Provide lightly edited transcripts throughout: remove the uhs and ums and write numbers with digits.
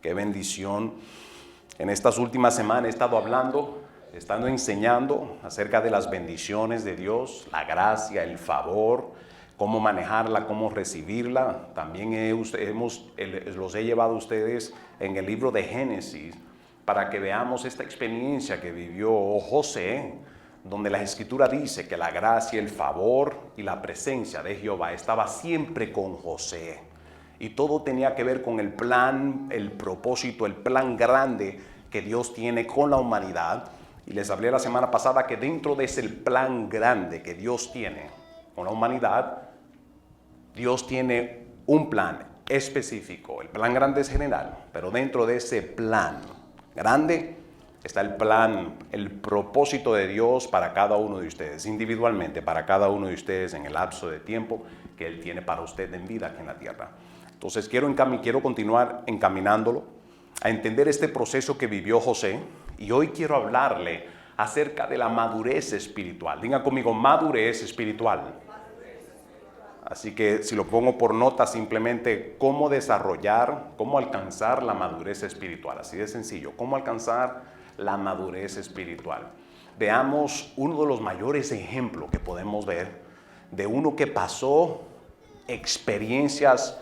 Qué bendición. En estas últimas semanas he estado enseñando acerca de las bendiciones de Dios, la gracia, el favor, cómo manejarla, cómo recibirla. También los he llevado a ustedes en el libro de Génesis para que veamos esta experiencia que vivió José, donde la Escritura dice que la gracia, el favor y la presencia de Jehová estaba siempre con José. Y todo tenía que ver con el plan, el propósito, el plan grande que Dios tiene con la humanidad. Y les hablé la semana pasada que dentro de ese plan grande que Dios tiene con la humanidad, Dios tiene un plan específico. El plan grande es general, pero dentro de ese plan grande está el plan, el propósito de Dios para cada uno de ustedes, individualmente, para cada uno de ustedes en el lapso de tiempo que Él tiene para usted en vida aquí en la tierra. Entonces quiero continuar encaminándolo a entender este proceso que vivió José, y hoy quiero hablarle acerca de la madurez espiritual. Diga conmigo, madurez espiritual. Así que si lo pongo por nota, simplemente cómo desarrollar, cómo alcanzar la madurez espiritual. Así de sencillo, cómo alcanzar la madurez espiritual. Veamos uno de los mayores ejemplos que podemos ver de uno que pasó experiencias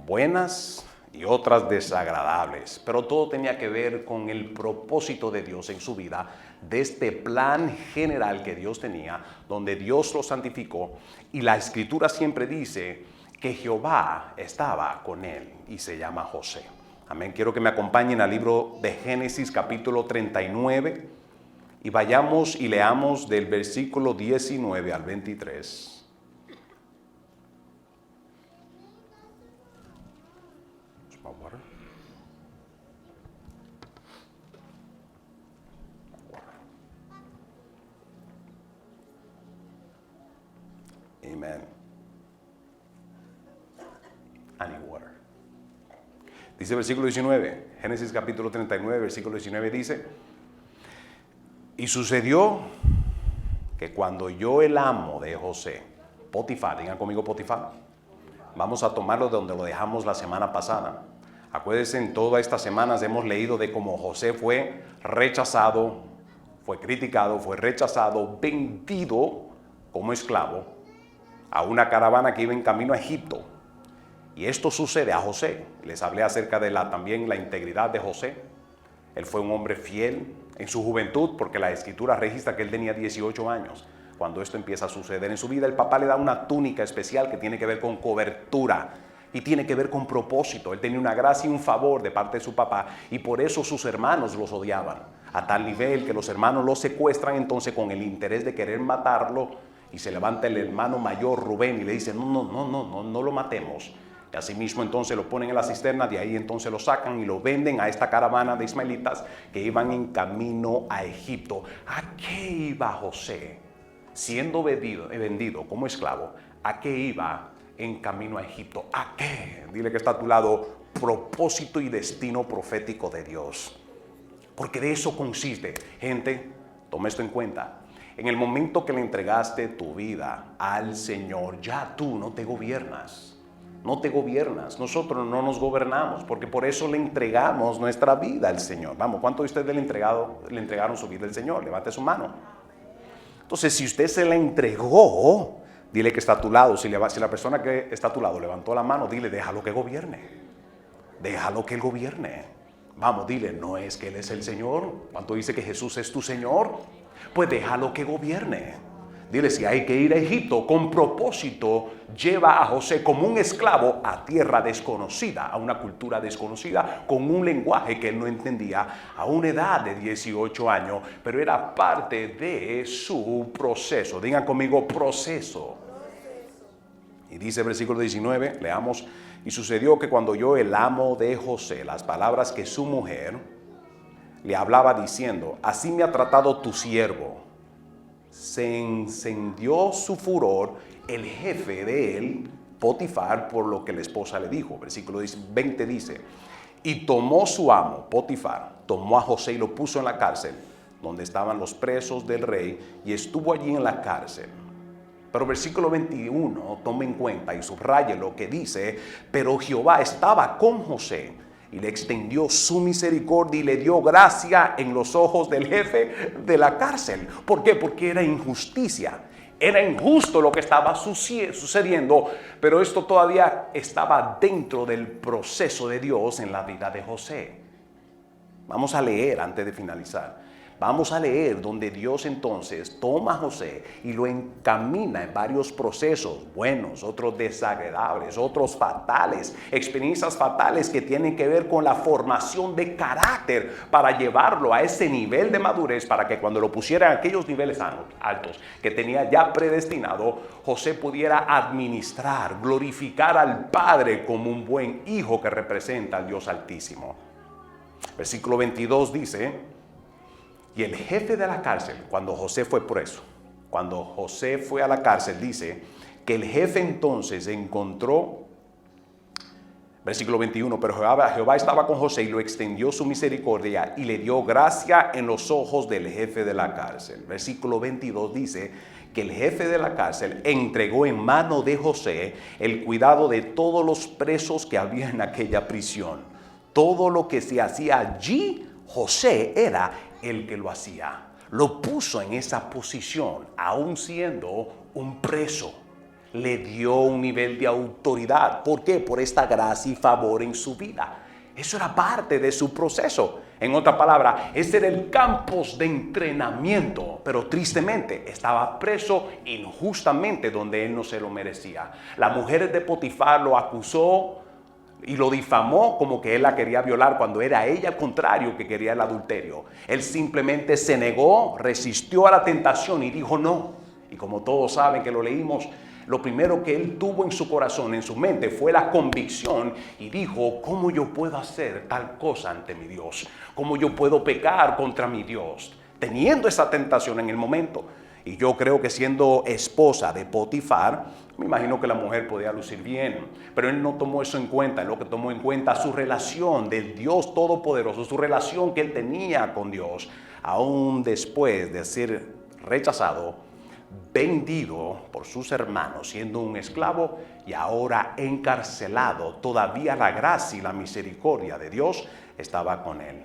buenas y otras desagradables, pero todo tenía que ver con el propósito de Dios en su vida, de este plan general que Dios tenía, donde Dios lo santificó, y la Escritura siempre dice que Jehová estaba con él, y se llama José. Amén. Quiero que me acompañen al libro de Génesis capítulo 39 y vayamos y leamos del versículo 19 al 23. Amen. I need water. Dice el versículo 19, Génesis capítulo 39, versículo 19 dice: y sucedió que cuando oyó el amo de José, Potifar, digan conmigo Potifar, vamos a tomarlo de donde lo dejamos la semana pasada. Acuérdense, en todas estas semanas hemos leído de cómo José fue rechazado, fue criticado, fue rechazado, vendido como esclavo a una caravana que iba en camino a Egipto. Y esto sucede a José. Les hablé acerca de también la integridad de José. Él fue un hombre fiel en su juventud, porque la Escritura registra que él tenía 18 años. Cuando esto empieza a suceder en su vida, el papá le da una túnica especial que tiene que ver con cobertura y tiene que ver con propósito. Él tenía una gracia y un favor de parte de su papá, y por eso sus hermanos los odiaban, a tal nivel que los hermanos lo secuestran entonces con el interés de querer matarlo. Y se levanta el hermano mayor, Rubén, y le dice: no lo matemos. Y asimismo entonces lo ponen en la cisterna, de ahí entonces lo sacan y lo venden a esta caravana de ismaelitas que iban en camino a Egipto. ¿A qué iba José siendo vendido como esclavo? ¿A qué iba en camino a Egipto? ¿A qué? Dile que está a tu lado: propósito y destino profético de Dios. Porque de eso consiste. Gente, toma esto en cuenta. En el momento que le entregaste tu vida al Señor, ya tú no te gobiernas. No te gobiernas. Nosotros no nos gobernamos, porque por eso le entregamos nuestra vida al Señor. Vamos, ¿cuántos de ustedes le entregaron su vida al Señor? Levante su mano. Entonces, si usted se la entregó, dile que está a tu lado. Si la persona que está a tu lado levantó la mano, dile: déjalo que gobierne. Déjalo que Él gobierne. Vamos, dile: no es que Él es el Señor. ¿Cuánto dice que Jesús es tu Señor? Pues déjalo que gobierne. Dile: si hay que ir a Egipto con propósito, lleva a José como un esclavo a tierra desconocida, a una cultura desconocida, con un lenguaje que él no entendía, a una edad de 18 años, pero era parte de su proceso. Digan conmigo: proceso. Y dice el versículo 19, leamos: y sucedió que cuando oyó el amo de José las palabras que su mujer le hablaba diciendo: así me ha tratado tu siervo, se encendió su furor el jefe de él, Potifar, por lo que la esposa le dijo. Versículo 20 dice: y tomó su amo, Potifar, tomó a José y lo puso en la cárcel, donde estaban los presos del rey, y estuvo allí en la cárcel. Pero versículo 21, tome en cuenta y subraye lo que dice: pero Jehová estaba con José y le extendió su misericordia y le dio gracia en los ojos del jefe de la cárcel. ¿Por qué? Porque era injusticia. Era injusto lo que estaba sucediendo, pero esto todavía estaba dentro del proceso de Dios en la vida de José. Vamos a leer antes de finalizar. Vamos a leer donde Dios entonces toma a José y lo encamina en varios procesos, buenos, otros desagradables, otros fatales, experiencias fatales que tienen que ver con la formación de carácter para llevarlo a ese nivel de madurez, para que cuando lo pusiera en aquellos niveles altos que tenía ya predestinado, José pudiera administrar, glorificar al Padre como un buen hijo que representa al Dios Altísimo. Versículo 22 dice: y el jefe de la cárcel, cuando José fue preso, cuando José fue a la cárcel, dice que el jefe entonces encontró, versículo 21, pero Jehová estaba con José y lo extendió su misericordia y le dio gracia en los ojos del jefe de la cárcel. Versículo 22 dice que el jefe de la cárcel entregó en mano de José el cuidado de todos los presos que había en aquella prisión. Todo lo que se hacía allí, José era el que lo hacía. Lo puso en esa posición, aún siendo un preso. Le dio un nivel de autoridad. ¿Por qué? Por esta gracia y favor en su vida. Eso era parte de su proceso. En otra palabra, ese era el campus de entrenamiento, pero tristemente estaba preso injustamente donde él no se lo merecía. La mujer de Potifar lo acusó y lo difamó como que él la quería violar, cuando era ella al contrario que quería el adulterio. Él simplemente se negó, resistió a la tentación y dijo no. Y como todos saben que lo leímos, lo primero que él tuvo en su corazón, en su mente, fue la convicción y dijo: ¿cómo yo puedo hacer tal cosa ante mi Dios? ¿Cómo yo puedo pecar contra mi Dios? Teniendo esa tentación en el momento. Y yo creo que siendo esposa de Potifar, me imagino que la mujer podía lucir bien, pero él no tomó eso en cuenta. Él lo que tomó en cuenta su relación del Dios Todopoderoso, su relación que él tenía con Dios, aún después de ser rechazado, vendido por sus hermanos, siendo un esclavo y ahora encarcelado. Todavía la gracia y la misericordia de Dios estaba con él.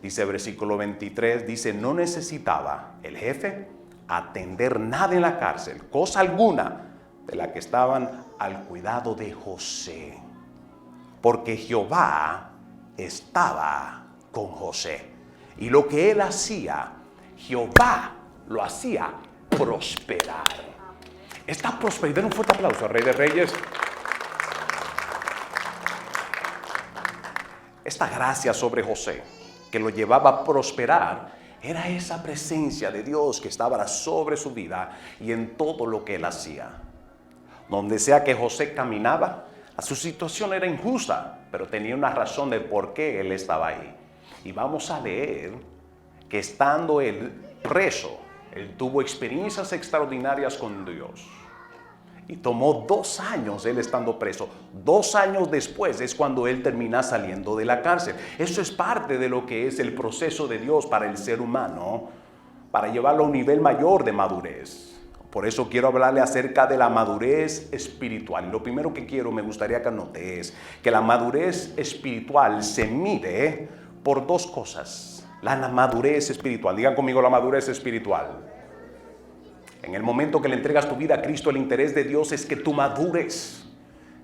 Dice versículo 23, dice: no necesitaba el jefe atender nada en la cárcel, cosa alguna de la que estaban al cuidado de José, porque Jehová estaba con José, y lo que él hacía, Jehová lo hacía prosperar. Esta prosperidad, un fuerte aplauso al Rey de Reyes. Esta gracia sobre José que lo llevaba a prosperar era esa presencia de Dios que estaba sobre su vida y en todo lo que él hacía. Donde sea que José caminaba, su situación era injusta, pero tenía una razón de por qué él estaba ahí. Y vamos a leer que estando él preso, él tuvo experiencias extraordinarias con Dios. Y tomó 2 años él estando preso. 2 años después es cuando él termina saliendo de la cárcel. Eso es parte de lo que es el proceso de Dios para el ser humano, para llevarlo a un nivel mayor de madurez. Por eso quiero hablarle acerca de la madurez espiritual. Lo primero que me gustaría que anote es que la madurez espiritual se mide por 2 cosas. La madurez espiritual. Digan conmigo: la madurez espiritual. En el momento que le entregas tu vida a Cristo, el interés de Dios es que tú madures,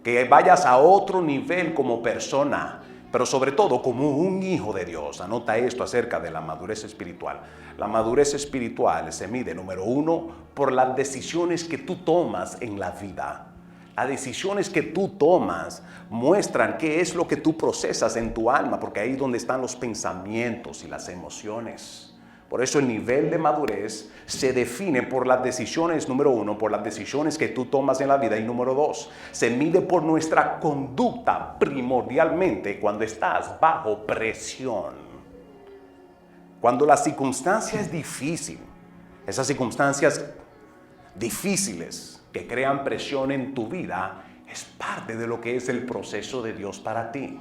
que vayas a otro nivel como persona, pero sobre todo como un hijo de Dios. Anota esto acerca de la madurez espiritual. La madurez espiritual se mide, número 1, por las decisiones que tú tomas en la vida. Las decisiones que tú tomas muestran qué es lo que tú procesas en tu alma, porque ahí es donde están los pensamientos y las emociones. Por eso el nivel de madurez se define por las decisiones, número 1, por las decisiones que tú tomas en la vida, y número 2, se mide por nuestra conducta primordialmente cuando estás bajo presión. Cuando la circunstancia es difícil, esas circunstancias difíciles que crean presión en tu vida, es parte de lo que es el proceso de Dios para ti.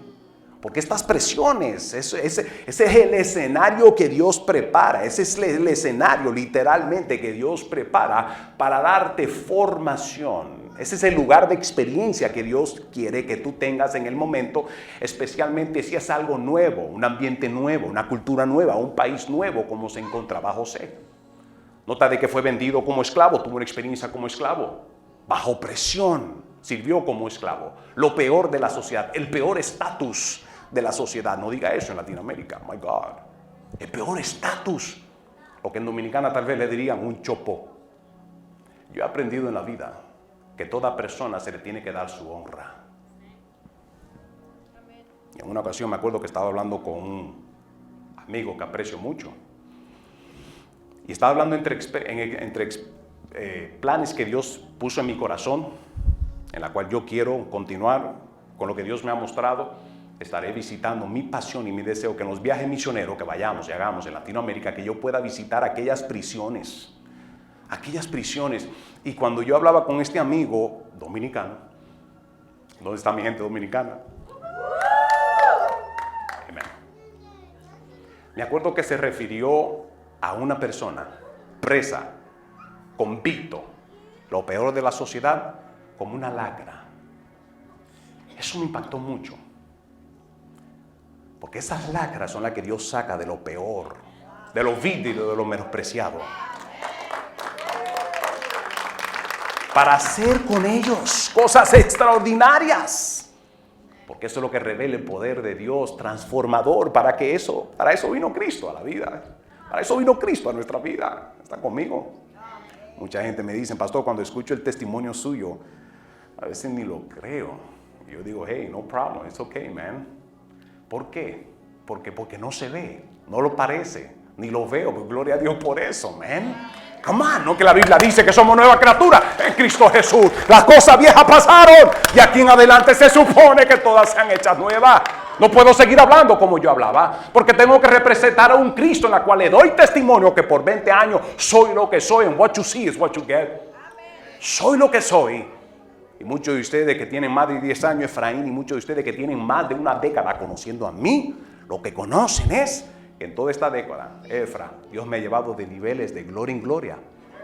Porque estas presiones, ese es el escenario que Dios prepara. Ese es el escenario literalmente que Dios prepara para darte formación Ese es el lugar de experiencia que Dios quiere que tú tengas en el momento, especialmente si es algo nuevo, un ambiente nuevo, una cultura nueva, un país nuevo como se encontraba José. Nota de que fue vendido como esclavo, tuvo una experiencia como esclavo, bajo presión, sirvió como esclavo. Lo peor de la sociedad, el peor estatus de la sociedad, no diga eso en Latinoamérica, my God, el peor estatus, lo que en Dominicana tal vez le dirían un chopo. Yo he aprendido en la vida que toda persona se le tiene que dar su honra. Y en una ocasión me acuerdo que estaba hablando con un amigo que aprecio mucho. Y estaba hablando entre planes que Dios puso en mi corazón, en la cual yo quiero continuar con lo que Dios me ha mostrado. Estaré visitando, mi pasión y mi deseo que en los viajes misioneros que vayamos y hagamos en Latinoamérica, que yo pueda visitar aquellas prisiones. Y cuando yo hablaba con este amigo dominicano, ¿dónde está mi gente dominicana? Amén. Me acuerdo que se refirió a una persona presa, convicto, lo peor de la sociedad, como una lacra. Eso me impactó mucho, porque esas lacras son las que Dios saca de lo peor, de lo vil y de lo menospreciado, para hacer con ellos cosas extraordinarias, porque eso es lo que revela el poder de Dios transformador. Para eso vino Cristo a la vida, para eso vino Cristo a nuestra vida. ¿Están conmigo? Mucha gente me dice, pastor, cuando escucho el testimonio suyo, a veces ni lo creo. Y yo digo, hey, no problem, it's okay, man. ¿Por qué? Porque no se ve, no lo parece, ni lo veo. Pues gloria a Dios por eso, man. Come on, no que la Biblia dice que somos nueva criatura en Cristo Jesús. Las cosas viejas pasaron y aquí en adelante se supone que todas sean hechas nuevas. No puedo seguir hablando como yo hablaba, porque tengo que representar a un Cristo en la cual le doy testimonio que por 20 años soy lo que soy. And what you see is what you get. Soy lo que soy. Y muchos de ustedes que tienen más de 10 años, Efraín, y muchos de ustedes que tienen más de una década conociendo a mí, lo que conocen es que en toda esta década, Efra, Dios me ha llevado de niveles de gloria en gloria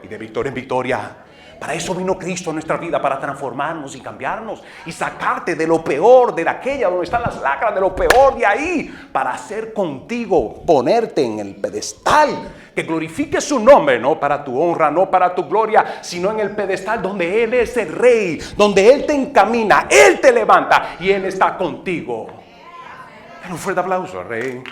y de victoria en victoria. Para eso vino Cristo a nuestra vida, para transformarnos y cambiarnos y sacarte de lo peor, de aquella donde están las lacras, de lo peor de ahí, para hacer contigo, ponerte en el pedestal, que glorifique su nombre, no para tu honra, no para tu gloria, sino en el pedestal donde Él es el Rey, donde Él te encamina, Él te levanta y Él está contigo. Un fuerte aplauso al Rey.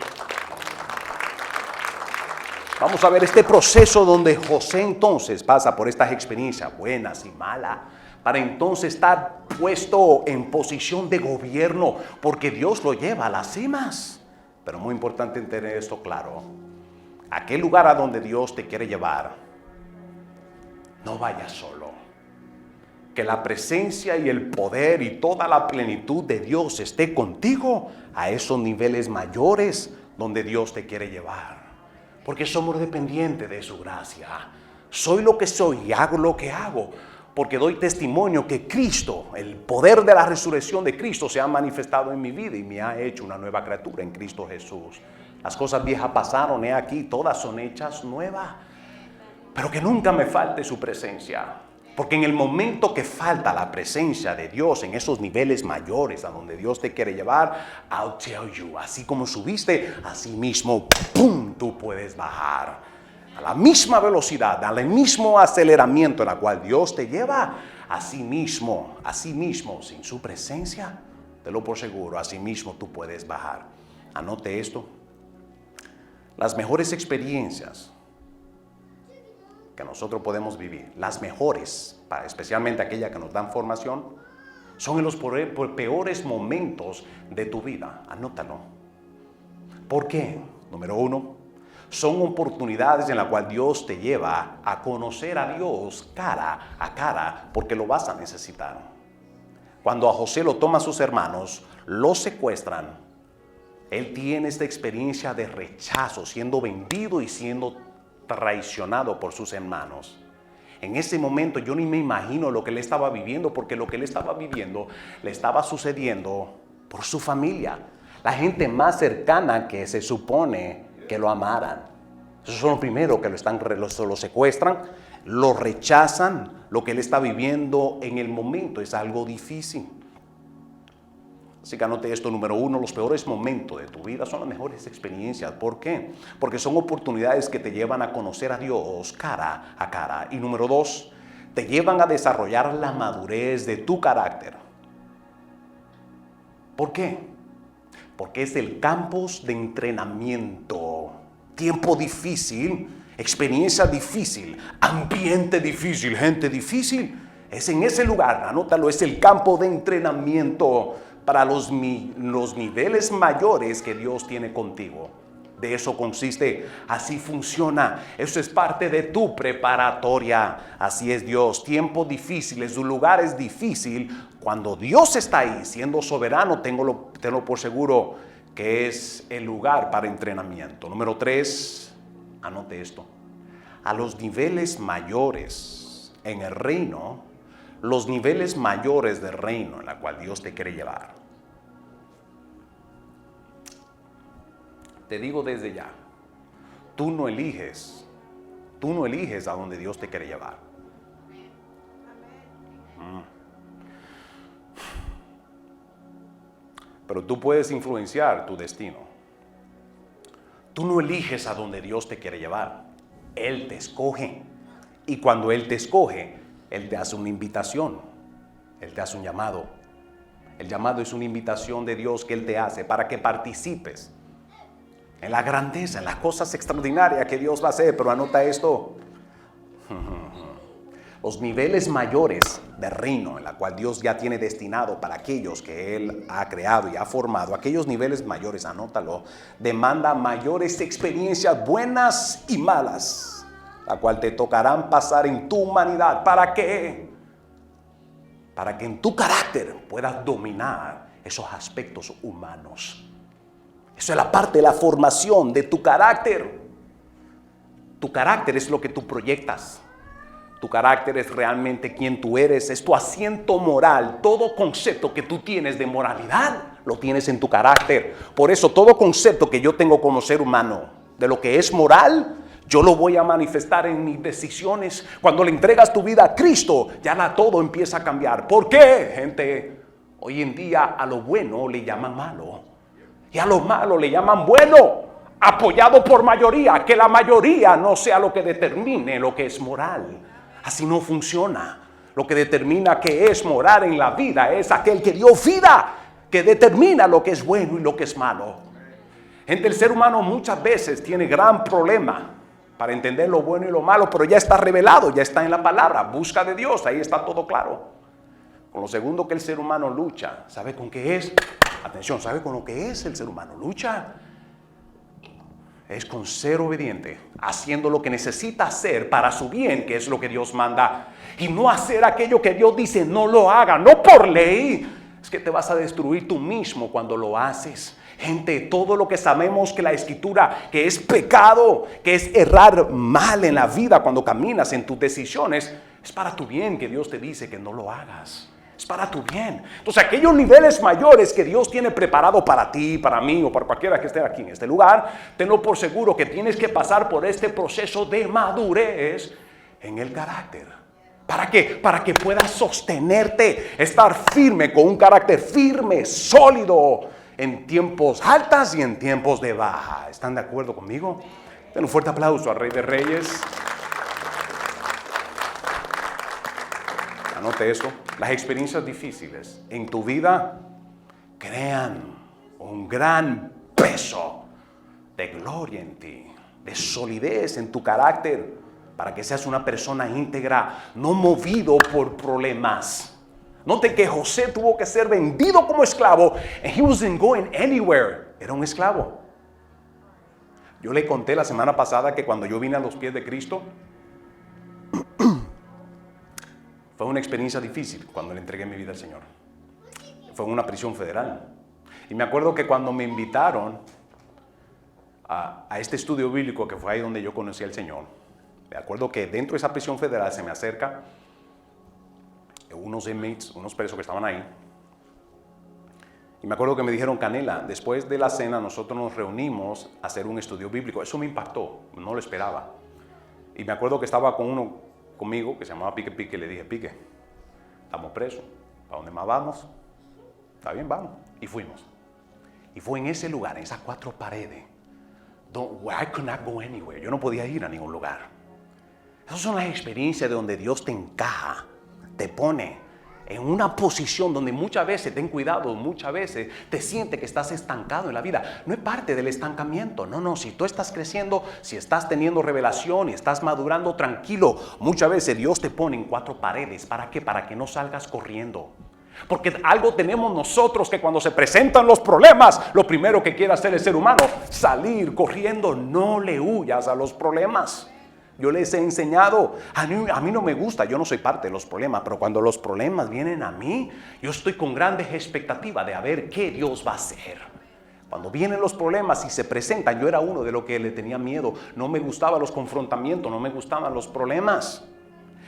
Vamos a ver este proceso donde José entonces pasa por estas experiencias buenas y malas, para entonces estar puesto en posición de gobierno, porque Dios lo lleva a las cimas. Pero muy importante tener esto claro: aquel lugar a donde Dios te quiere llevar, no vayas solo. Que la presencia y el poder y toda la plenitud de Dios esté contigo a esos niveles mayores donde Dios te quiere llevar. Porque somos dependientes de su gracia. Soy lo que soy y hago lo que hago, porque doy testimonio que Cristo, el poder de la resurrección de Cristo, se ha manifestado en mi vida y me ha hecho una nueva criatura en Cristo Jesús. Las cosas viejas pasaron, he aquí, todas son hechas nuevas. Pero que nunca me falte su presencia. Porque en el momento que falta la presencia de Dios en esos niveles mayores a donde Dios te quiere llevar, I'll tell you, así como subiste, así mismo, ¡pum!, tú puedes bajar. A la misma velocidad, al mismo aceleramiento en la cual Dios te lleva, así mismo, sin su presencia, te lo por seguro, así mismo tú puedes bajar. Anote esto: las mejores experiencias que nosotros podemos vivir, las mejores, especialmente aquellas que nos dan formación, son en los peores momentos de tu vida. Anótalo. ¿Por qué? Número 1, son oportunidades en las cuales Dios te lleva a conocer a Dios cara a cara, porque lo vas a necesitar. Cuando a José lo toman sus hermanos, lo secuestran, él tiene esta experiencia de rechazo, siendo vendido y siendo traicionado por sus hermanos. En ese momento yo ni me imagino lo que él estaba viviendo, porque lo que él estaba viviendo le estaba sucediendo por su familia, la gente más cercana que se supone que lo amaran. Esos son los primeros que lo secuestran, lo rechazan. Lo que él está viviendo en el momento es algo difícil. Así que anote esto, número 1, los peores momentos de tu vida son las mejores experiencias. ¿Por qué? Porque son oportunidades que te llevan a conocer a Dios cara a cara. Y número 2, te llevan a desarrollar la madurez de tu carácter. ¿Por qué? Porque es el campus de entrenamiento. Tiempo difícil, experiencia difícil, ambiente difícil, gente difícil. Es en ese lugar, anótalo, es el campo de entrenamiento para los niveles mayores que Dios tiene contigo. De eso consiste, así funciona. Eso es parte de tu preparatoria. Así es Dios. Tiempos difíciles, su lugar es difícil. Cuando Dios está ahí, siendo soberano, tenlo por seguro que es el lugar para entrenamiento. Número 3, anote esto. A los niveles mayores en el reino, los niveles mayores del reino en la cual Dios te quiere llevar. Te digo desde ya, tú no eliges a donde Dios te quiere llevar. Pero tú puedes influenciar tu destino. Tú no eliges a donde Dios te quiere llevar. Él te escoge. Y cuando Él te escoge, Él te hace una invitación. Él te hace un llamado. El llamado es una invitación de Dios que Él te hace para que participes en la grandeza, en las cosas extraordinarias que Dios va a hacer. Pero anota esto. Los niveles mayores del reino en la cual Dios ya tiene destinado para aquellos que Él ha creado y ha formado, aquellos niveles mayores, anótalo, demanda mayores experiencias buenas y malas, la cual te tocarán pasar en tu humanidad. ¿Para qué? Para que en tu carácter puedas dominar esos aspectos humanos. Eso es la parte de la formación de tu carácter. Tu carácter es lo que tú proyectas. Tu carácter es realmente quien tú eres, es tu asiento moral. Todo concepto que tú tienes de moralidad, lo tienes en tu carácter. Por eso todo concepto que yo tengo como ser humano de lo que es moral, yo lo voy a manifestar en mis decisiones. Cuando le entregas tu vida a Cristo, ya todo empieza a cambiar. ¿Por qué, gente? Hoy en día a lo bueno le llaman malo y a lo malo le llaman bueno, apoyado por mayoría. Que la mayoría no sea lo que determine lo que es moral. Así no funciona. Lo que determina qué es moral en la vida es aquel que dio vida, que determina lo que es bueno y lo que es malo. Gente, el ser humano muchas veces tiene gran problema para entender lo bueno y lo malo, pero ya está revelado, ya está en la palabra. Busca de Dios, ahí está todo claro. Con lo segundo que el ser humano lucha, ¿sabe con qué es? Atención, ¿sabe con lo que es el ser humano? Lucha. Es con ser obediente, haciendo lo que necesita hacer para su bien, que es lo que Dios manda. Y no hacer aquello que Dios dice, no lo haga, no por ley. Es que te vas a destruir tú mismo cuando lo haces. Gente, todo lo que sabemos que la Escritura, que es pecado, que es errar mal en la vida cuando caminas en tus decisiones, es para tu bien que Dios te dice que no lo hagas. Es para tu bien. Entonces, aquellos niveles mayores que Dios tiene preparado para ti, para mí o para cualquiera que esté aquí en este lugar, tenlo por seguro que tienes que pasar por este proceso de madurez en el carácter. ¿Para qué? Para que puedas sostenerte, estar firme, con un carácter firme, sólido, en tiempos altas y en tiempos de baja. ¿Están de acuerdo conmigo? Den un fuerte aplauso al Rey de Reyes. Anote eso. Las experiencias difíciles en tu vida crean un gran peso de gloria en ti, de solidez en tu carácter, para que seas una persona íntegra, no movido por problemas. Note que José tuvo que ser vendido como esclavo, and he wasn't going anywhere. Era un esclavo. Yo le conté la semana pasada que cuando yo vine a los pies de Cristo, fue una experiencia difícil cuando le entregué mi vida al Señor. Fue en una prisión federal. Y me acuerdo que cuando me invitaron a este estudio bíblico, que fue ahí donde yo conocí al Señor, me acuerdo que dentro de esa prisión federal se me acerca unos inmates, unos presos que estaban ahí. Y me acuerdo que me dijeron, Canela, después de la cena nosotros nos reunimos a hacer un estudio bíblico. Eso me impactó, no lo esperaba. Y me acuerdo que estaba con conmigo, que se llamaba Pique Pique, y le dije, Pique, estamos presos, ¿para dónde más vamos? Está bien, vamos. Y fuimos. Y fue en ese lugar, en esas 4 paredes, where I could not go anywhere. Yo no podía ir a ningún lugar. Esas son las experiencias de donde Dios te encaja, te pone en una posición donde muchas veces, ten cuidado, muchas veces te sientes que estás estancado en la vida. No es parte del estancamiento, no, si tú estás creciendo, si estás teniendo revelación y estás madurando, tranquilo. Muchas veces Dios te pone en 4 paredes, ¿para qué? Para que no salgas corriendo. Porque algo tenemos nosotros que cuando se presentan los problemas, lo primero que quiere hacer el ser humano, salir corriendo. No le huyas a los problemas. Yo les he enseñado, a mí no me gusta, yo no soy parte de los problemas, pero cuando los problemas vienen a mí, yo estoy con grandes expectativas de a ver qué Dios va a hacer. Cuando vienen los problemas y se presentan, yo era uno de los que le tenía miedo. No me gustaban los confrontamientos, no me gustaban los problemas.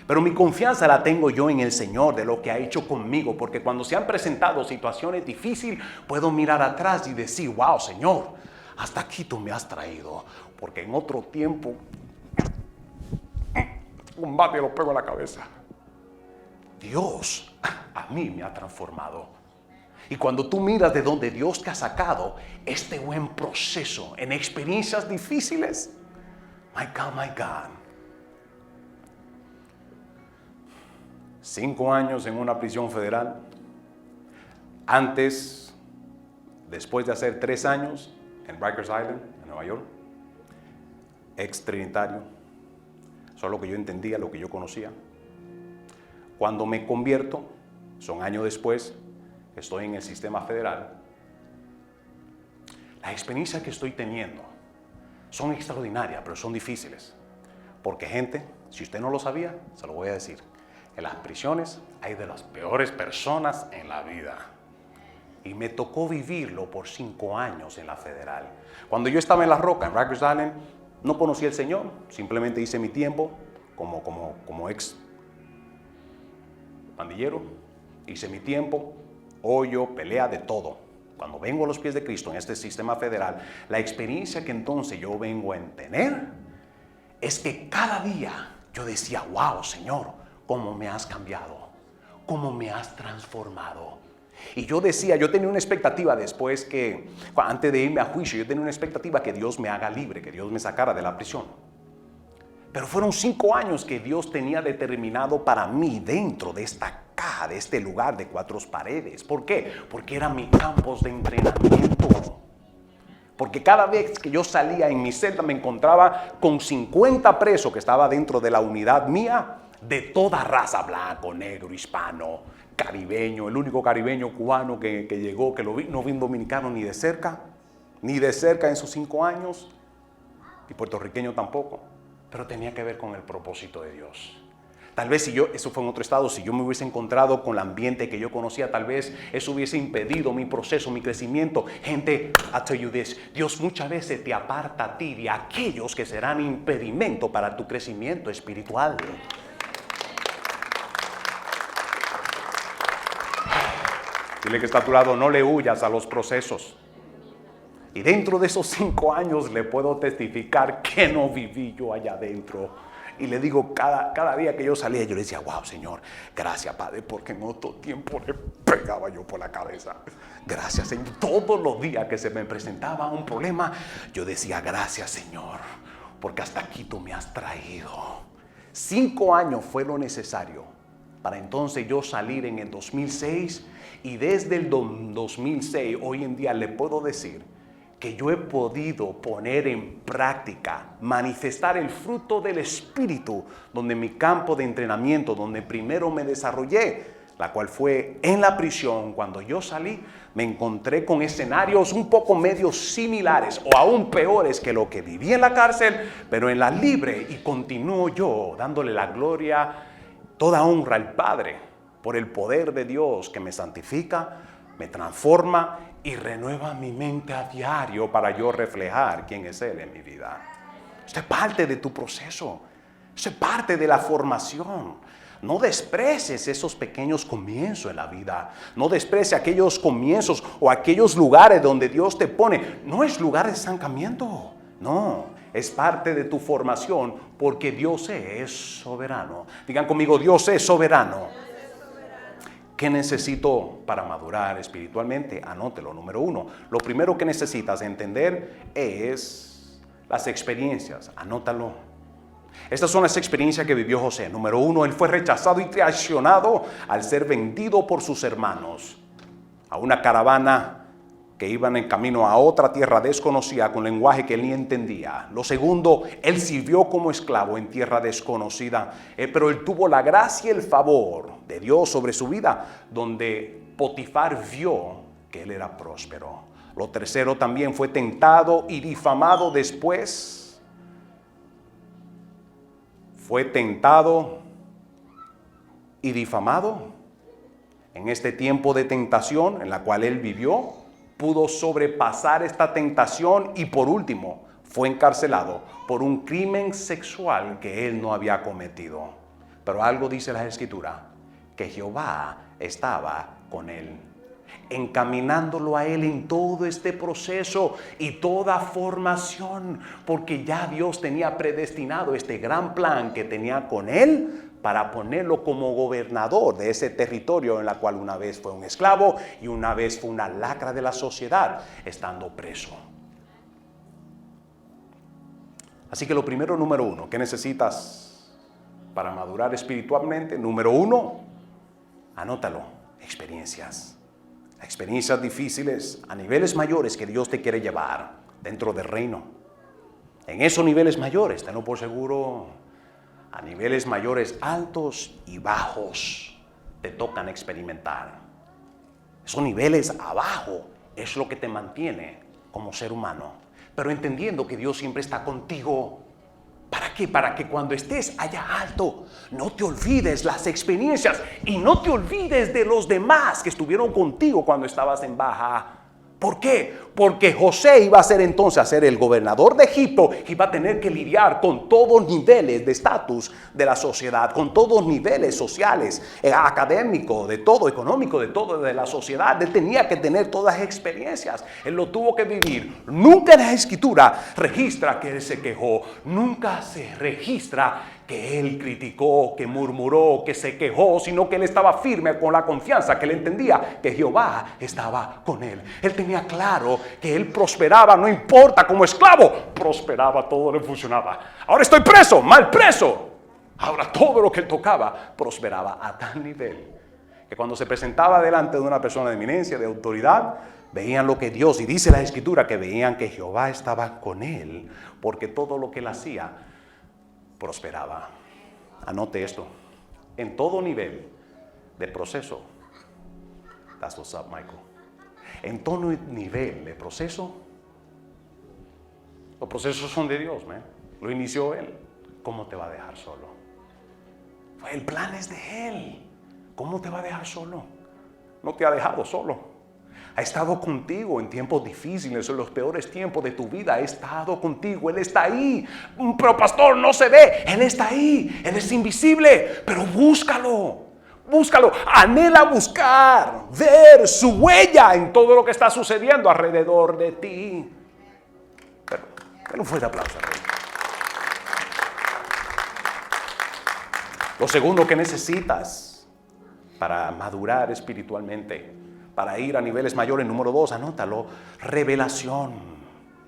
Pero mi confianza la tengo yo en el Señor, de lo que ha hecho conmigo, porque cuando se han presentado situaciones difíciles, puedo mirar atrás y decir, wow, Señor, hasta aquí tú me has traído, porque en otro tiempo, un bate lo pego en la cabeza. Dios a mí me ha transformado. Y cuando tú miras de donde Dios te ha sacado, este buen proceso en experiencias difíciles, my God. 5 años en una prisión federal. Antes, después de hacer 3 años en Rikers Island, en Nueva York, ex trinitario, solo que yo entendía lo que yo conocía. Cuando me convierto, son años después, estoy en el sistema federal. Las experiencias que estoy teniendo son extraordinarias, pero son difíciles. Porque gente, si usted no lo sabía, se lo voy a decir. En las prisiones hay de las peores personas en la vida. Y me tocó vivirlo por 5 años en la federal. Cuando yo estaba en La Roca, en Rikers Island, no conocí al Señor. Simplemente hice mi tiempo como ex pandillero. Hice mi tiempo, hoyo, pelea, de todo. Cuando vengo a los pies de Cristo en este sistema federal, la experiencia que entonces yo vengo a tener es que cada día yo decía, wow, Señor, cómo me has cambiado, cómo me has transformado. Y yo decía, yo tenía una expectativa después que, antes de irme a juicio, yo tenía una expectativa que Dios me haga libre, que Dios me sacara de la prisión. Pero fueron 5 años que Dios tenía determinado para mí dentro de esta caja, de este lugar de 4 paredes. ¿Por qué? Porque eran mis campos de entrenamiento. Porque cada vez que yo salía en mi celda me encontraba con 50 presos que estaba dentro de la unidad mía, de toda raza, blanco, negro, hispano, caribeño. El único caribeño cubano que llegó, que no vi un dominicano ni de cerca en esos 5 años, y puertorriqueño tampoco, pero tenía que ver con el propósito de Dios. Tal vez eso fue en otro estado, si yo me hubiese encontrado con el ambiente que yo conocía, tal vez eso hubiese impedido mi proceso, mi crecimiento. Gente, I tell you this, Dios muchas veces te aparta a ti de aquellos que serán impedimento para tu crecimiento espiritual. Dile que está a tu lado, no le huyas a los procesos. Y dentro de esos 5 años le puedo testificar que no viví yo allá adentro. Y le digo, cada día que yo salía, yo le decía, wow, Señor, gracias, Padre, porque en otro tiempo le pegaba yo por la cabeza. Gracias, Señor. Todos los días que se me presentaba un problema, yo decía, gracias, Señor, porque hasta aquí tú me has traído. 5 años fue lo necesario para entonces yo salir en el 2006. Y desde el 2006, hoy en día le puedo decir que yo he podido poner en práctica, manifestar el fruto del Espíritu, donde mi campo de entrenamiento, donde primero me desarrollé, la cual fue en la prisión. Cuando yo salí, me encontré con escenarios un poco medio similares o aún peores que lo que viví en la cárcel, pero en la libre, y continúo yo dándole la gloria, toda honra al Padre, por el poder de Dios que me santifica, me transforma y renueva mi mente a diario para yo reflejar quién es Él en mi vida. Esto es parte de tu proceso. Esto es parte de la formación. No desprecies esos pequeños comienzos en la vida. No desprecies aquellos comienzos o aquellos lugares donde Dios te pone. No es lugar de estancamiento. No, es parte de tu formación, porque Dios es soberano. Digan conmigo, Dios es soberano. ¿Qué necesito para madurar espiritualmente? Anótelo. Número 1, lo primero que necesitas entender es las experiencias. Anótalo. Estas son las experiencias que vivió José. Número 1, él fue rechazado y traicionado al ser vendido por sus hermanos a una caravana que iban en camino a otra tierra desconocida con lenguaje que él ni entendía. Lo segundo, él sirvió como esclavo en tierra desconocida, pero él tuvo la gracia y el favor de Dios sobre su vida, donde Potifar vio que él era próspero. Lo tercero, también fue tentado y difamado después. Fue tentado y difamado en este tiempo de tentación en la cual él vivió. Pudo sobrepasar esta tentación y por último fue encarcelado por un crimen sexual que él no había cometido. Pero algo dice la Escritura, que Jehová estaba con él, encaminándolo a él en todo este proceso y toda formación, porque ya Dios tenía predestinado este gran plan que tenía con él para ponerlo como gobernador de ese territorio en la cual una vez fue un esclavo y una vez fue una lacra de la sociedad, estando preso. Así que lo primero, número 1, ¿qué necesitas para madurar espiritualmente? Número 1, anótalo, experiencias. Experiencias difíciles a niveles mayores que Dios te quiere llevar dentro del reino. En esos niveles mayores, tenlo por seguro, a niveles mayores, altos y bajos, te tocan experimentar. Esos niveles abajo es lo que te mantiene como ser humano. Pero entendiendo que Dios siempre está contigo. ¿Para qué? Para que cuando estés allá alto, no te olvides las experiencias y no te olvides de los demás que estuvieron contigo cuando estabas en baja. ¿Por qué? Porque José iba a ser entonces el gobernador de Egipto, iba a tener que lidiar con todos niveles de estatus de la sociedad, con todos niveles sociales, académicos, de todo, económico, de todo, de la sociedad. Él tenía que tener todas las experiencias, él lo tuvo que vivir. Nunca en la Escritura registra que él se quejó, nunca se registra que él criticó, que murmuró, que se quejó, sino que él estaba firme con la confianza, que él entendía que Jehová estaba con él. Él tenía claro que él prosperaba, no importa, como esclavo, prosperaba, todo le funcionaba. Ahora estoy preso, mal preso. Ahora todo lo que él tocaba prosperaba a tal nivel que cuando se presentaba delante de una persona de eminencia, de autoridad, veían lo que Dios, y dice la Escritura que veían que Jehová estaba con él, porque todo lo que él hacía prosperaba. Anote esto, en todo nivel de proceso. That's what's up, Michael. En todo nivel de proceso, los procesos son de Dios, man. Lo inició Él. ¿Cómo te va a dejar solo? El plan es de Él. ¿Cómo te va a dejar solo? No te ha dejado solo. Ha estado contigo en tiempos difíciles, en los peores tiempos de tu vida. Ha estado contigo, Él está ahí. Pero pastor, no se ve. Él está ahí, Él es invisible. Pero búscalo, búscalo. Anhela buscar, ver su huella en todo lo que está sucediendo alrededor de ti. Pero un fuerte aplauso. Lo segundo que necesitas para madurar espiritualmente, para ir a niveles mayores, número 2, anótalo, revelación.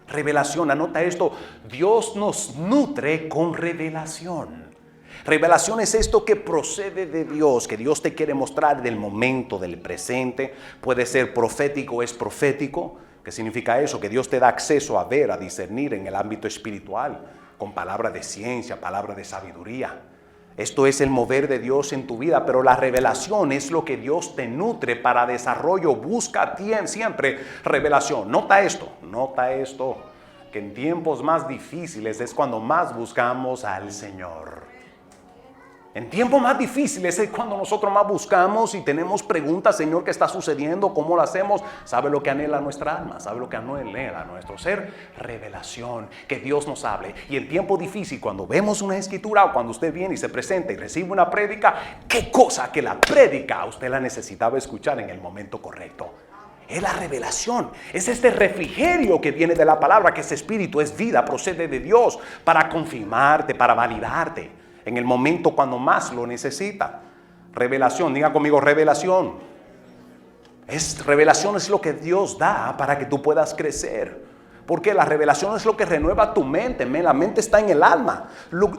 Revelación, anota esto, Dios nos nutre con revelación. Revelación es esto que procede de Dios, que Dios te quiere mostrar del momento, del presente. Puede ser profético, es profético. ¿Qué significa eso? Que Dios te da acceso a ver, a discernir en el ámbito espiritual, con palabra de ciencia, palabra de sabiduría. Esto es el mover de Dios en tu vida, pero la revelación es lo que Dios te nutre para desarrollo. Busca siempre revelación. Nota esto, que en tiempos más difíciles es cuando más buscamos al Señor. En tiempos más difíciles es cuando nosotros más buscamos y tenemos preguntas, Señor, ¿qué está sucediendo? ¿Cómo lo hacemos? ¿Sabe lo que anhela nuestra alma? ¿Sabe lo que anhela nuestro ser? Revelación, que Dios nos hable. Y en tiempo difícil, cuando vemos una escritura o cuando usted viene y se presenta y recibe una prédica, ¿qué cosa que la prédica usted la necesitaba escuchar en el momento correcto? Es la revelación, es este refrigerio que viene de la palabra, que es espíritu, es vida, procede de Dios para confirmarte, para validarte en el momento cuando más lo necesita. Revelación, diga conmigo revelación. Revelación es lo que Dios da para que tú puedas crecer. Porque la revelación es lo que renueva tu mente. La mente está en el alma.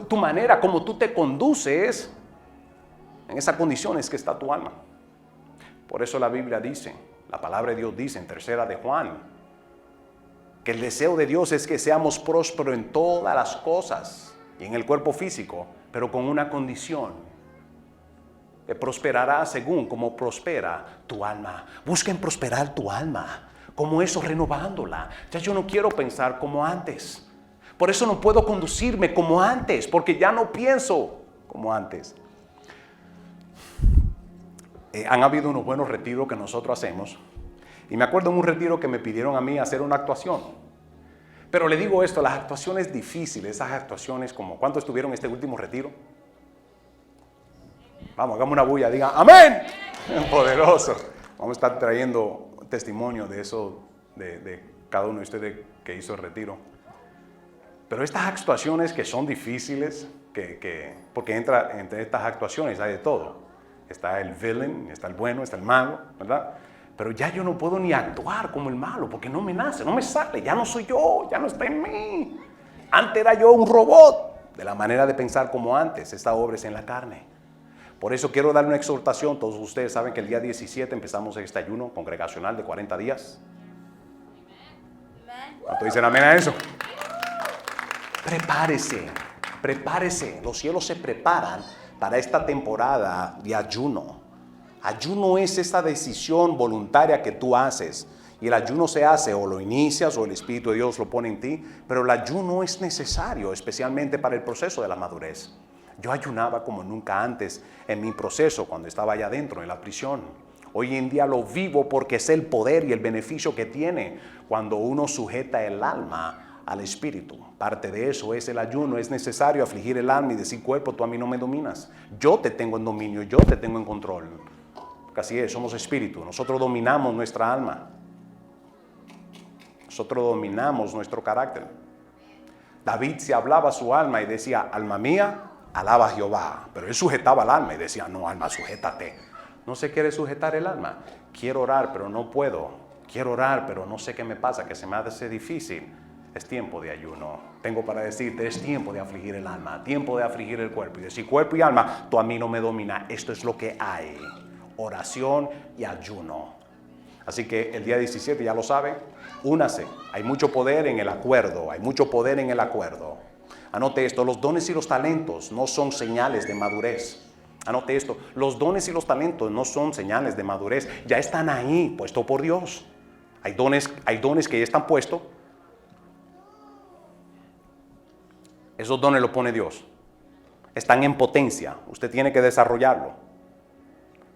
Tu manera, como tú te conduces, en esa condición es que está tu alma. Por eso la Biblia dice, la palabra de Dios dice en 3 de Juan, que el deseo de Dios es que seamos prósperos en todas las cosas y en el cuerpo físico, pero con una condición: que prosperará según como prospera tu alma. Busquen prosperar tu alma, como eso, renovándola. Ya yo no quiero pensar como antes. Por eso no puedo conducirme como antes, porque ya no pienso como antes. Han habido unos buenos retiros que nosotros hacemos. Y me acuerdo en un retiro que me pidieron a mí hacer una actuación. Pero le digo esto, las actuaciones difíciles, esas actuaciones como, ¿cuántos estuvieron en este último retiro? Vamos, hagamos una bulla, digan amén. Poderoso. Vamos a estar trayendo testimonio de eso, de cada uno de ustedes que hizo el retiro. Pero estas actuaciones que son difíciles, porque entre estas actuaciones hay de todo. Está el villain, está el bueno, está el malo, ¿verdad? Pero ya yo no puedo ni actuar como el malo, porque no me nace, no me sale, ya no soy yo, ya no está en mí. Antes era yo un robot, de la manera de pensar como antes. Esta obra es en la carne. Por eso quiero dar una exhortación. Todos ustedes saben que el día 17 empezamos este ayuno congregacional de 40 días. ¿Cuántos dicen amén a eso? Prepárese. Los cielos se preparan para esta temporada de ayuno. Ayuno es esta decisión voluntaria que tú haces. Y el ayuno se hace, o lo inicias o el Espíritu de Dios lo pone en ti. Pero el ayuno es necesario, especialmente para el proceso de la madurez. Yo ayunaba como nunca antes en mi proceso cuando estaba allá adentro en la prisión. Hoy en día lo vivo porque sé el poder y el beneficio que tiene cuando uno sujeta el alma al Espíritu. Parte de eso es el ayuno. Es necesario afligir el alma y decir: cuerpo, tú a mí no me dominas. Yo te tengo en dominio, yo te tengo en control. Porque así es, somos espíritu. Nosotros dominamos nuestra alma. Nosotros dominamos nuestro carácter. David se hablaba a su alma y decía: alma mía, alaba a Jehová. Pero él sujetaba el alma y decía: no, alma, sujétate. No se quiere sujetar el alma. Quiero orar, pero no puedo. Quiero orar, pero no sé qué me pasa, que se me hace difícil. Es tiempo de ayuno. Tengo para decirte, es tiempo de afligir el alma, tiempo de afligir el cuerpo. Y decir: cuerpo y alma, tú a mí no me dominas. Esto es lo que hay. Oración y ayuno. Así que el día 17, ya lo saben, únase. Hay mucho poder en el acuerdo. Hay mucho poder en el acuerdo. Anote esto: los dones y los talentos no son señales de madurez. Anote esto: los dones y los talentos no son señales de madurez. Ya están ahí, puestos por Dios. Hay dones que ya están puestos. Esos dones los pone Dios. Están en potencia. Usted tiene que desarrollarlo.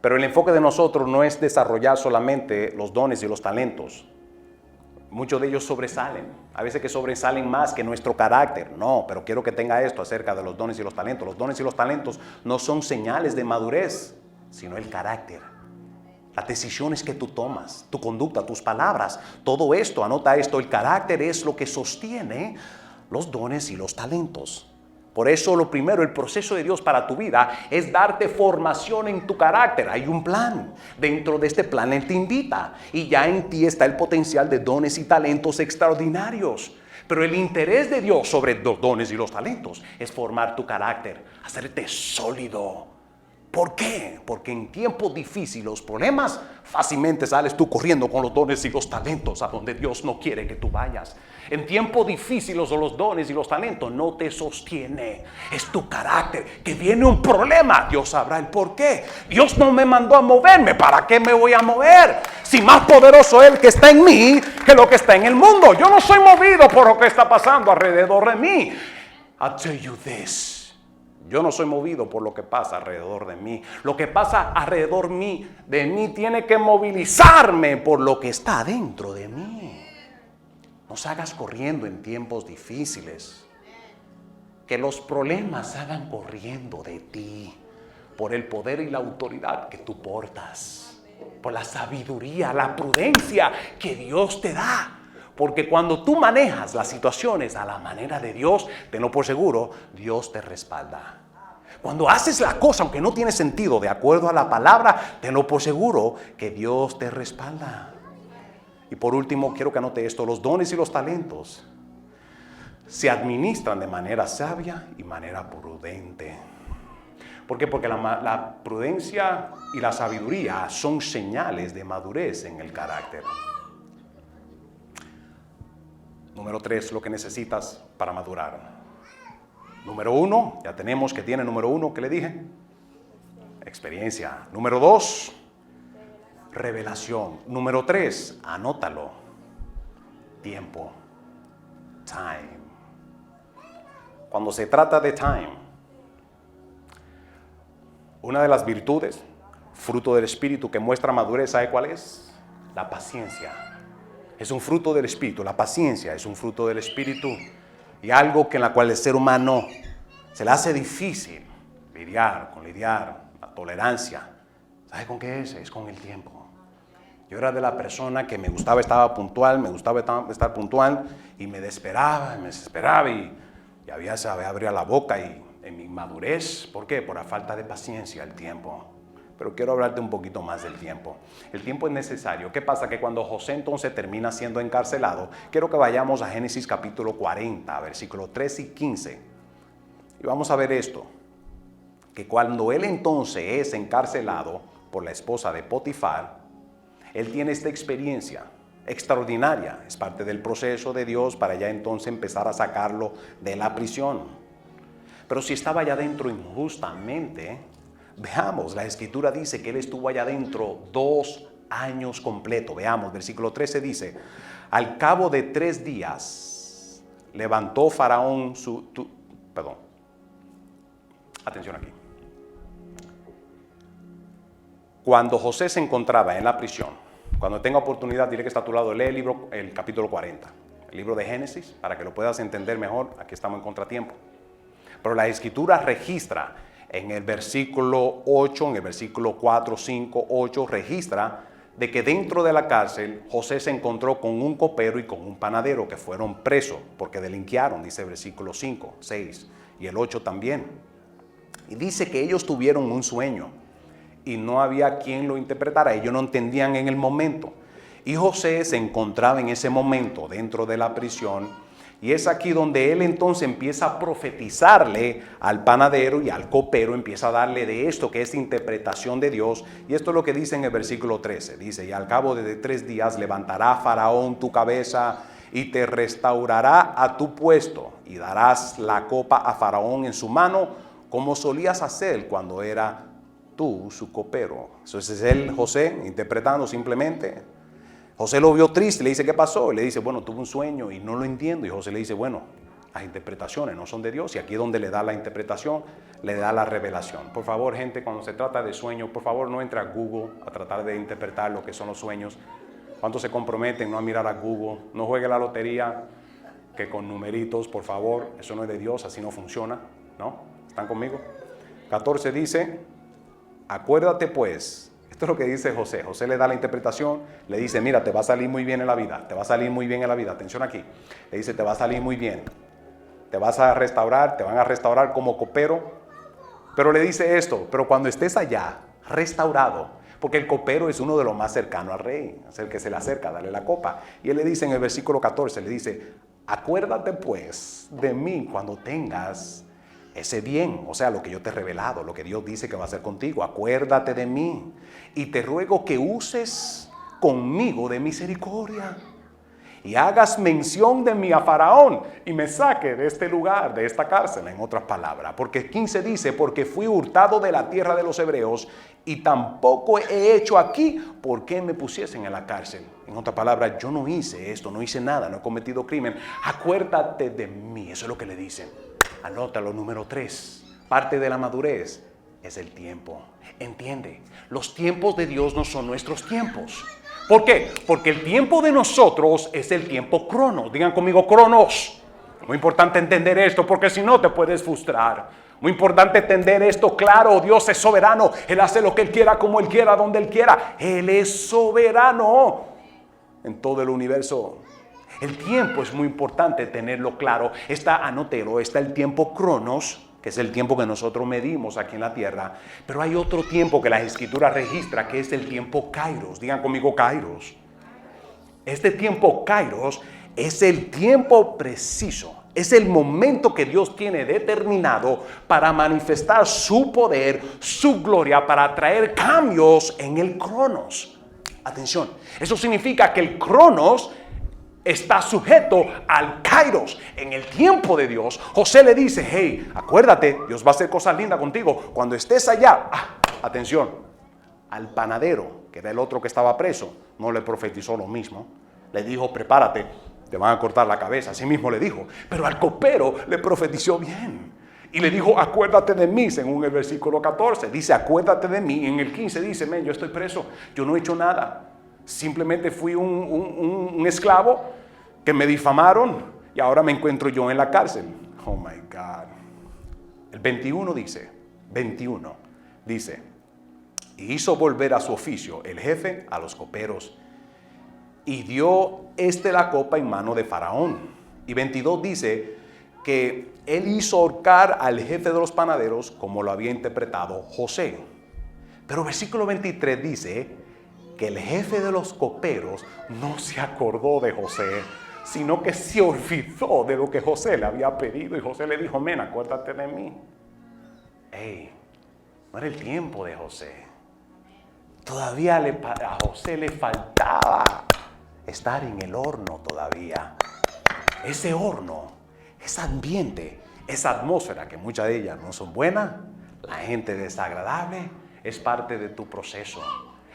Pero el enfoque de nosotros no es desarrollar solamente los dones y los talentos. Muchos de ellos sobresalen. A veces que sobresalen más que nuestro carácter. No, pero quiero que tenga esto acerca de los dones y los talentos. Los dones y los talentos no son señales de madurez, sino el carácter. Las decisiones que tú tomas, tu conducta, tus palabras, todo esto, anota esto: el carácter es lo que sostiene los dones y los talentos. Por eso lo primero, el proceso de Dios para tu vida es darte formación en tu carácter. Hay un plan. Dentro de este plan Él te invita y ya en ti está el potencial de dones y talentos extraordinarios. Pero el interés de Dios sobre los dones y los talentos es formar tu carácter, hacerte sólido. ¿Por qué? Porque en tiempos difíciles, los problemas, fácilmente sales tú corriendo con los dones y los talentos a donde Dios no quiere que tú vayas. En tiempos difíciles los dones y los talentos no te sostiene. Es tu carácter. Que viene un problema, Dios sabrá el por qué. Dios no me mandó a moverme. ¿Para qué me voy a mover? Si más poderoso es el que está en mí que lo que está en el mundo. Yo no soy movido por lo que está pasando alrededor de mí. I'll tell you this. Yo no soy movido por lo que pasa alrededor de mí. Lo que pasa alrededor de mí tiene que movilizarme por lo que está dentro de mí. No salgas corriendo en tiempos difíciles. Que los problemas salgan corriendo de ti por el poder y la autoridad que tú portas. Por la sabiduría, la prudencia que Dios te da. Porque cuando tú manejas las situaciones a la manera de Dios, tenlo por seguro, Dios te respalda. Cuando haces la cosa, aunque no tiene sentido, de acuerdo a la palabra, tenlo por seguro que Dios te respalda. Y por último, quiero que anote esto: los dones y los talentos se administran de manera sabia y manera prudente. ¿Por qué? Porque la prudencia y la sabiduría son señales de madurez en el carácter. Número 3, lo que necesitas para madurar. Número 1, ya tenemos que tiene número 1, ¿qué le dije? Experiencia. Número 2, revelación. Número 3, anótalo. Tiempo. Time. Cuando se trata de time, una de las virtudes, fruto del Espíritu que muestra madurez, ¿sabe cuál es? La paciencia. Es un fruto del Espíritu. La paciencia es un fruto del Espíritu. Y algo que en la cual el ser humano se le hace difícil lidiar, la tolerancia. ¿Sabe con qué es? Es con el tiempo. Yo era de la persona que me gustaba estar puntual y me desesperaba y había se abría la boca y en mi madurez. ¿Por qué? Por la falta de paciencia, el tiempo. Pero quiero hablarte un poquito más del tiempo. El tiempo es necesario. ¿Qué pasa? Que cuando José entonces termina siendo encarcelado, quiero que vayamos a Génesis capítulo 40, versículos 3 y 15. Y vamos a ver esto. Que cuando él entonces es encarcelado por la esposa de Potifar, él tiene esta experiencia extraordinaria. Es parte del proceso de Dios para ya entonces empezar a sacarlo de la prisión. Pero si estaba allá adentro injustamente, veamos, la Escritura dice que él estuvo allá adentro 2 años completos. Veamos, versículo 13 dice: al cabo de 3 días levantó Faraón atención aquí. Cuando José se encontraba en la prisión, cuando tenga oportunidad, dile que está a tu lado, lee el capítulo 40, el libro de Génesis, para que lo puedas entender mejor. Aquí estamos en contratiempo. Pero la Escritura registra en el versículo 8, en el versículo 4, 5, 8, registra de que dentro de la cárcel José se encontró con un copero y con un panadero que fueron presos porque delinquieron, dice el versículo 5, 6 y el 8 también. Y dice que ellos tuvieron un sueño y no había quien lo interpretara. Ellos no entendían en el momento. Y José se encontraba en ese momento dentro de la prisión. Y es aquí donde él entonces empieza a profetizarle al panadero y al copero, empieza a darle de esto que es interpretación de Dios. Y esto es lo que dice en el versículo 13. Dice: y al cabo de 3 días levantará Faraón tu cabeza y te restaurará a tu puesto, y darás la copa a Faraón en su mano, como solías hacer cuando era tú su copero. Entonces es él, José, interpretando simplemente. José lo vio triste, le dice: ¿qué pasó? Y le dice: bueno, tuve un sueño y no lo entiendo. Y José le dice: bueno, las interpretaciones no son de Dios. Y aquí es donde le da la interpretación, le da la revelación. Por favor, gente, cuando se trata de sueños, por favor no entre a Google a tratar de interpretar lo que son los sueños. ¿Cuántos se comprometen no a mirar a Google? No juegue la lotería que con numeritos, por favor. Eso no es de Dios, así no funciona, ¿no? ¿Están conmigo? 14 dice: acuérdate pues. Esto es lo que dice José. José le da la interpretación, le dice: mira, te va a salir muy bien en la vida, te va a salir muy bien en la vida. Atención aquí. Le dice: te va a salir muy bien. Te vas a restaurar, te van a restaurar como copero. Pero le dice esto: pero cuando estés allá, restaurado, porque el copero es uno de los más cercanos al rey, es el que se le acerca a darle la copa. Y él le dice en el versículo 14, le dice: acuérdate pues de mí cuando tengas ese bien, o sea, lo que yo te he revelado, lo que Dios dice que va a hacer contigo. Acuérdate de mí y te ruego que uses conmigo de misericordia y hagas mención de mí a Faraón y me saque de este lugar, de esta cárcel. En otras palabras, porque 15 dice: porque fui hurtado de la tierra de los hebreos y tampoco he hecho aquí por qué me pusiesen en la cárcel. En otras palabras, yo no hice esto, no hice nada, no he cometido crimen. Acuérdate de mí. Eso es lo que le dicen. Anótalo, número 3. Parte de la madurez es el tiempo. Entiende, los tiempos de Dios no son nuestros tiempos. ¿Por qué? Porque el tiempo de nosotros es el tiempo cronos. Digan conmigo, cronos. Muy importante entender esto, porque si no te puedes frustrar. Muy importante entender esto claro. Dios es soberano. Él hace lo que Él quiera, como Él quiera, donde Él quiera. Él es soberano en todo el universo. El tiempo es muy importante tenerlo claro. Anótelo, está el tiempo cronos, que es el tiempo que nosotros medimos aquí en la tierra. Pero hay otro tiempo que la Escritura registra, que es el tiempo kairos. Digan conmigo kairos. Este tiempo kairos es el tiempo preciso. Es el momento que Dios tiene determinado para manifestar su poder, su gloria, para traer cambios en el cronos. Atención, eso significa que el cronos está sujeto al kairos. En el tiempo de Dios, José le dice, hey, acuérdate, Dios va a hacer cosas lindas contigo. Cuando estés allá, atención, al panadero, que era el otro que estaba preso, no le profetizó lo mismo. Le dijo, prepárate, te van a cortar la cabeza. Así mismo le dijo. Pero al copero le profetizó bien. Y le dijo, acuérdate de mí, según el versículo 14. Dice, acuérdate de mí. En el 15 dice, yo estoy preso. Yo no he hecho nada. Simplemente fui un esclavo que me difamaron y ahora me encuentro yo en la cárcel. Oh my God. El 21 dice, y hizo volver a su oficio el jefe a los coperos y dio la copa en mano de Faraón. Y 22 dice que él hizo ahorcar al jefe de los panaderos como lo había interpretado José. Pero versículo 23 dice que el jefe de los coperos no se acordó de José, sino que se olvidó de lo que José le había pedido. Y José le dijo, acuérdate de mí. No era el tiempo de José. Todavía a José le faltaba estar en el horno todavía. Ese horno, ese ambiente, esa atmósfera, que muchas de ellas no son buenas, la gente desagradable, es parte de tu proceso.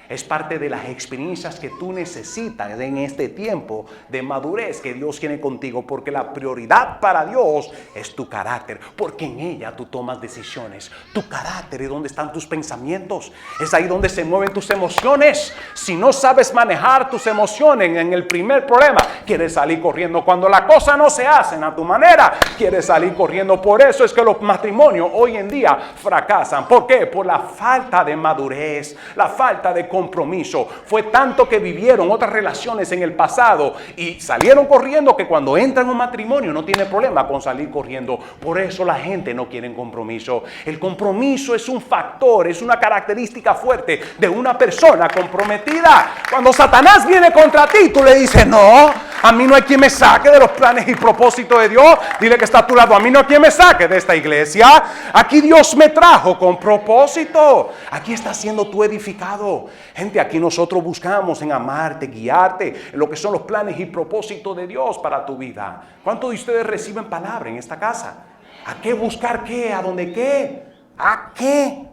Es parte de las experiencias que tú necesitas en este tiempo de madurez que Dios tiene contigo, porque la prioridad para Dios es tu carácter, porque en ella tú tomas decisiones. Tu carácter es donde están tus pensamientos, es ahí donde se mueven tus emociones. Si no sabes manejar tus emociones en el primer problema, quieres salir corriendo. Cuando las cosas no se hacen a tu manera, quieres salir corriendo. Por eso es que los matrimonios hoy en día fracasan. ¿Por qué? Por la falta de madurez, la falta de compromiso. Fue tanto que vivieron otras relaciones en el pasado y salieron corriendo, que cuando entran en un matrimonio no tiene problema con salir corriendo. Por eso la gente no quiere compromiso. El compromiso es un factor, es una característica fuerte de una persona comprometida. Cuando Satanás viene contra ti, tú le dices, no, a mí no hay quien me saque de los planes y propósitos de Dios. Dile que está a tu lado, a mí no hay quien me saque de esta iglesia. Aquí Dios me trajo con propósito. Aquí está siendo tú edificado. Gente, aquí nosotros buscamos en amarte, guiarte, en lo que son los planes y propósitos de Dios para tu vida. ¿Cuántos de ustedes reciben palabra en esta casa? ¿A qué buscar qué? ¿A dónde qué? ¿A qué?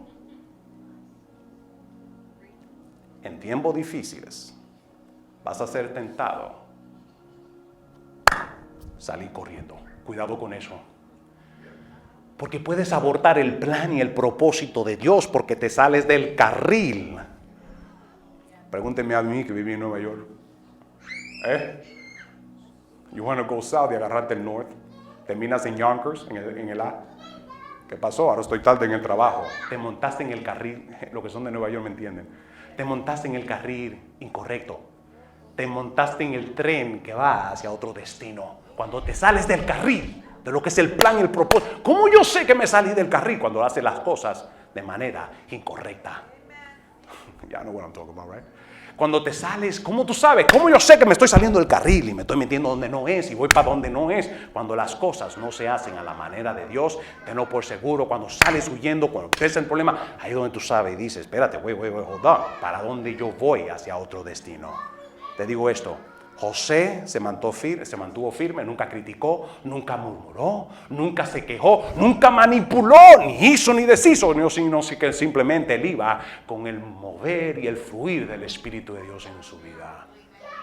En tiempos difíciles vas a ser tentado. Salir corriendo. Cuidado con eso. Porque puedes abortar el plan y el propósito de Dios porque te sales del carril. Pregúntenme a mí que viví en Nueva York. You want to go south y agarrarte el north. Terminas en Yonkers, en el A. ¿Qué pasó? Ahora estoy tarde en el trabajo. Te montaste en el carril. Los que son de Nueva York me entienden. Te montaste en el carril incorrecto. Te montaste en el tren que va hacia otro destino. Cuando te sales del carril, de lo que es el plan y el propósito. ¿Cómo yo sé que me salí del carril? Cuando haces las cosas de manera incorrecta. Ya know what I'm talking about, right? Cuando te sales, ¿cómo tú sabes? ¿Cómo yo sé que me estoy saliendo del carril y me estoy metiendo donde no es y voy para donde no es? Cuando las cosas no se hacen a la manera de Dios, tenlo por seguro. Cuando sales huyendo, cuando empieza el problema, ahí es donde tú sabes y dices, espérate, hold on, ¿para dónde yo voy? Hacia otro destino. Te digo esto. José se mantuvo firme, nunca criticó, nunca murmuró, nunca se quejó, nunca manipuló, ni hizo ni deshizo, sino que simplemente él iba con el mover y el fluir del Espíritu de Dios en su vida.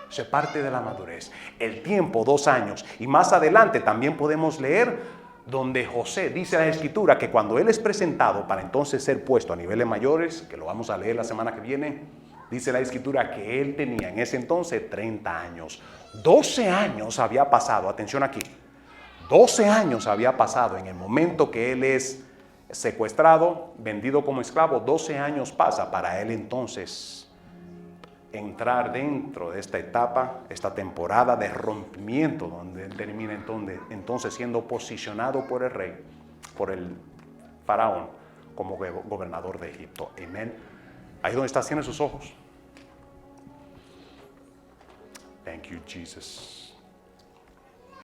Se parte de la madurez. El tiempo, 2 años. Y más adelante también podemos leer donde José dice la Escritura que cuando él es presentado para entonces ser puesto a niveles mayores, que lo vamos a leer la semana que viene, dice la Escritura que él tenía en ese entonces 30 años. 12 años había pasado, atención aquí, 12 años había pasado en el momento que él es secuestrado, vendido como esclavo, 12 años pasa para él entonces entrar dentro de esta etapa, esta temporada de rompimiento, donde él termina entonces siendo posicionado por el rey, por el faraón, como gobernador de Egipto. Amén. Ahí donde estás, tiene sus ojos. Thank you, Jesus.